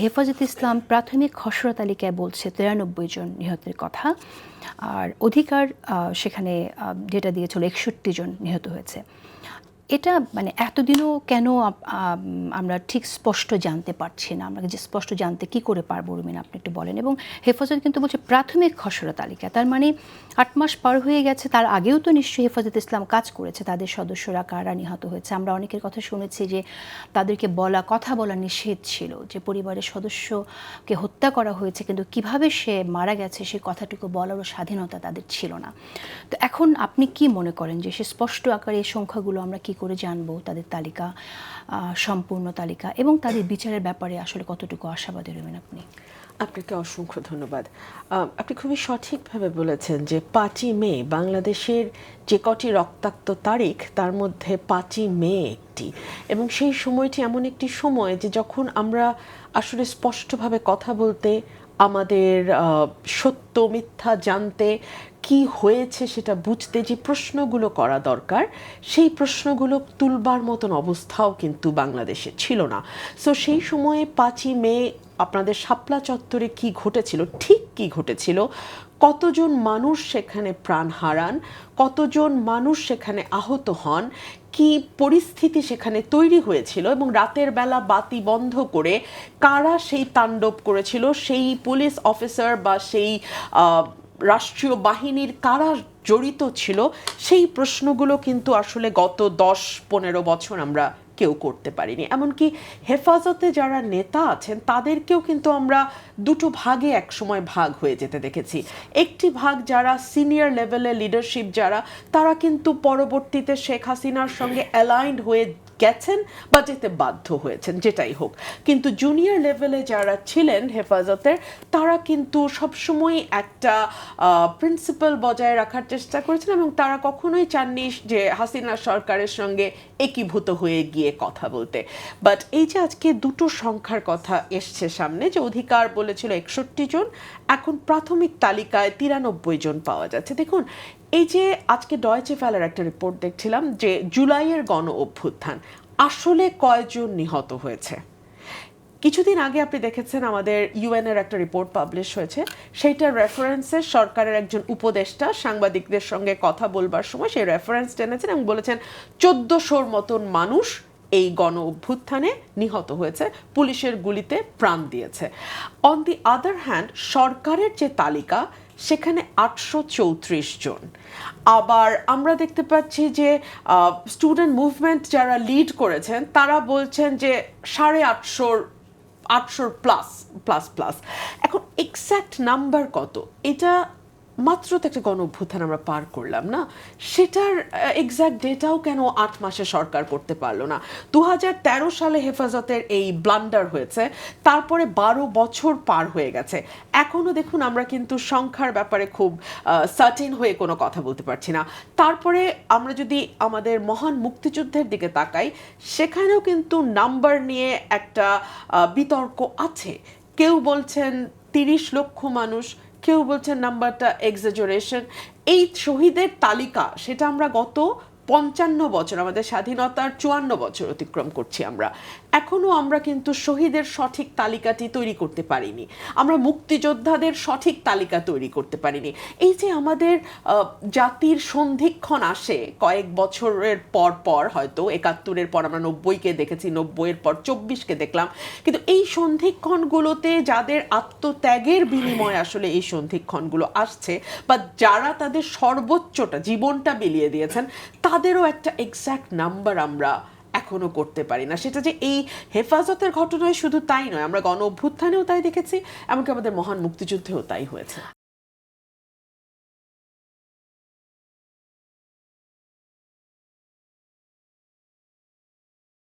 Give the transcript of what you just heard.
হেফাজতে ইসলাম প্রাথমিক খসড়া তালিকায় বলছে ৯৩ জন নিহতের কথা, আর অধিকার সেখানে ডেটা দিয়েছিল ৬১ জন নিহত হয়েছে। এটা মানে এতদিনও কেন আমরা ঠিক স্পষ্ট জানতে পারছি না? আমরা যে স্পষ্ট জানতে কি করে পারবো রুমিন, আপনি একটু বলেন। এবং হেফাজত কিন্তু বলছে প্রাথমিক খসড়া তালিকা, তার মানে ৮ মাস পার হয়ে গেছে, তার আগেও তো নিশ্চয়ই হেফাজতে ইসলাম কাজ করেছে, তাদের সদস্যরা কারা নিহত হয়েছে। আমরা অনেকের কথা শুনেছি যে তাদেরকে কথা বলা নিষেধ ছিল, যে পরিবারের সদস্যকে হত্যা করা হয়েছে কিন্তু কিভাবে সে মারা গেছে সে কথাটুকু বলারও স্বাধীনতা তাদের ছিল না। তো এখন আপনি কি মনে করেন যে সে স্পষ্ট আকারে এই সংখ্যাগুলো আমরা কি করে জানবো, তাদের তালিকা, সম্পূর্ণ তালিকা, এবং তাদের বিচারের ব্যাপারে আসলে কতটুকু আশাবাদী রবেন আপনি? আপনাকে অসংখ্য ধন্যবাদ। আপনি খুবই সঠিকভাবে বলেছেন যে ৫ই মে বাংলাদেশের যে কটি রক্তাক্ত তারিখ তার মধ্যে ৫ই মে একটি, এবং সেই সময়টি এমন একটি সময় যে যখন আমরা আসলে স্পষ্টভাবে কথা বলতে, আমাদের সত্য মিথ্যা জানতে, কি হয়েছে সেটা বুঝতে যে প্রশ্নগুলো করা দরকার, সেই প্রশ্নগুলো তুলবার মতন অবস্থাও কিন্তু বাংলাদেশে ছিল না। সো সেই সময়ে ৫ই মে আপনাদের শাপলা চত্বরে কি ঘটেছিল, ঠিক কি ঘটেছিল, কতজন মানুষ সেখানে প্রাণ হারান, কতজন মানুষ সেখানে আহত হন, কি পরিস্থিতি সেখানে তৈরি হয়েছিল, এবং রাতের বেলা বাতি বন্ধ করে কারা সেই তাণ্ডব করেছিল, সেই পুলিশ অফিসার বা সেই রাষ্ট্রীয় বাহিনীর কারা জড়িত ছিল, সেই প্রশ্নগুলো কিন্তু আসলে গত ১০-১৫ বছর আমরা কেউ করতে পারিনি। এমনকি হেফাজতে যারা নেতা আছেন তাদেরকেও কিন্তু আমরা দুটো ভাগে একসময় ভাগ হয়ে যেতে দেখেছি। একটি ভাগ যারা সিনিয়র লেভেলে লিডারশিপ যারা, তারা কিন্তু পরবর্তীতে শেখ হাসিনার সঙ্গে অ্যালাইন্ড হয়ে গেছেন বা যেতে বাধ্য হয়েছেন, যেটাই হোক। কিন্তু জুনিয়র লেভেলে যারা ছিলেন হেফাজতের, তারা কিন্তু সবসময় একটা প্রিন্সিপাল বজায় রাখার চেষ্টা করেছেন, এবং তারা কখনোই চাননি যে হাসিনা সরকারের সঙ্গে একীভূত হয়ে গিয়ে কথা বলতে। বাট এই যে আজকে দুটো সংখ্যার কথা এসছে সামনে, যে অধিকার বলেছিল ৬১ জন, এখন প্রাথমিক তালিকায় ৯৩ জন পাওয়া যাচ্ছে। দেখুন, এই যে আজকে ডয়েচে ভেলের একটা রিপোর্ট দেখছিলাম যে জুলাইয়ের গণ অভ্যুত্থান আসলে কয়জন নিহত হয়েছে। কিছুদিন আগে আপনি দেখেছেন আমাদের ইউএন এর একটা রিপোর্ট পাবলিশ হয়েছে, সেইটার রেফারেন্সে সরকারের একজন উপদেষ্টা সাংবাদিকদের সঙ্গে কথা বলবার সময় সেই রেফারেন্স টেনেছেন এবং বলেছেন ১৪০০-র মতন মানুষ এই গণ অভ্যুত্থানে নিহত হয়েছে, পুলিশের গুলিতে প্রাণ দিয়েছে। অন দি আদার হ্যান্ড সরকারের যে তালিকা সেখানে ৮৩৪ জন। আবার আমরা দেখতে পাচ্ছি যে স্টুডেন্ট মুভমেন্ট যারা লিড করেছেন তারা বলছেন যে ৮৫০ প্লাস প্লাস প্লাস। এখন এক্স্যাক্ট নাম্বার কত, এটা মাত্র তো একটা গণ অভ্যুত্থান আমরা পার করলাম না, সেটার এক্স্যাক্ট ডেটাও কেন ৮ মাসে সরকার করতে পারলো না? ২০১৩ সালে হেফাজতের এই ব্লান্ডার হয়েছে, তারপরে ১২ বছর পার হয়ে গেছে, এখনও দেখুন আমরা কিন্তু সংখ্যার ব্যাপারে খুব সার্টেন হয়ে কোনো কথা বলতে পারছি না। তারপরে আমরা যদি আমাদের মহান মুক্তিযুদ্ধের দিকে তাকাই, সেখানেও কিন্তু নাম্বার নিয়ে একটা বিতর্ক আছে। কেউ বলছেন ৩০ লক্ষ মানুষ, কেউ বলছেন নাম্বারটা এক্সাজারেশন। এই শহীদের তালিকা সেটা আমরা গত ৫৫ বছর, আমাদের স্বাধীনতার ৫৪ বছর অতিক্রম করছি আমরা, এখনও আমরা কিন্তু শহীদের সঠিক তালিকাটি তৈরি করতে পারিনি, আমরা মুক্তিযোদ্ধাদের সঠিক তালিকা তৈরি করতে পারিনি। এই যে আমাদের জাতির সন্ধিক্ষণ আসে কয়েক বছরের পর পর, হয়তো ৭১-এর পর আমরা ৯০-কে দেখেছি, ৯০-এর পর ২৪-কে দেখলাম, কিন্তু এই সন্ধিক্ষণগুলোতে যাদের আত্মত্যাগের বিনিময়ে আসলে এই সন্ধিক্ষণগুলো আসছে, বা যারা তাদের সর্বোচ্চটা জীবনটা বিলিয়ে দিয়েছেন, তাদেরও একটা এক্স্যাক্ট নাম্বার আমরা এখনো করতে পারি না। সেটা যে এই হেফাজতের ঘটনায় শুধু তাই নয়, আমরা গণ অভ্যুত্থানেও তাই দেখেছি, এমনকি আমাদের মহান মুক্তিযুদ্ধেও তাই হয়েছে।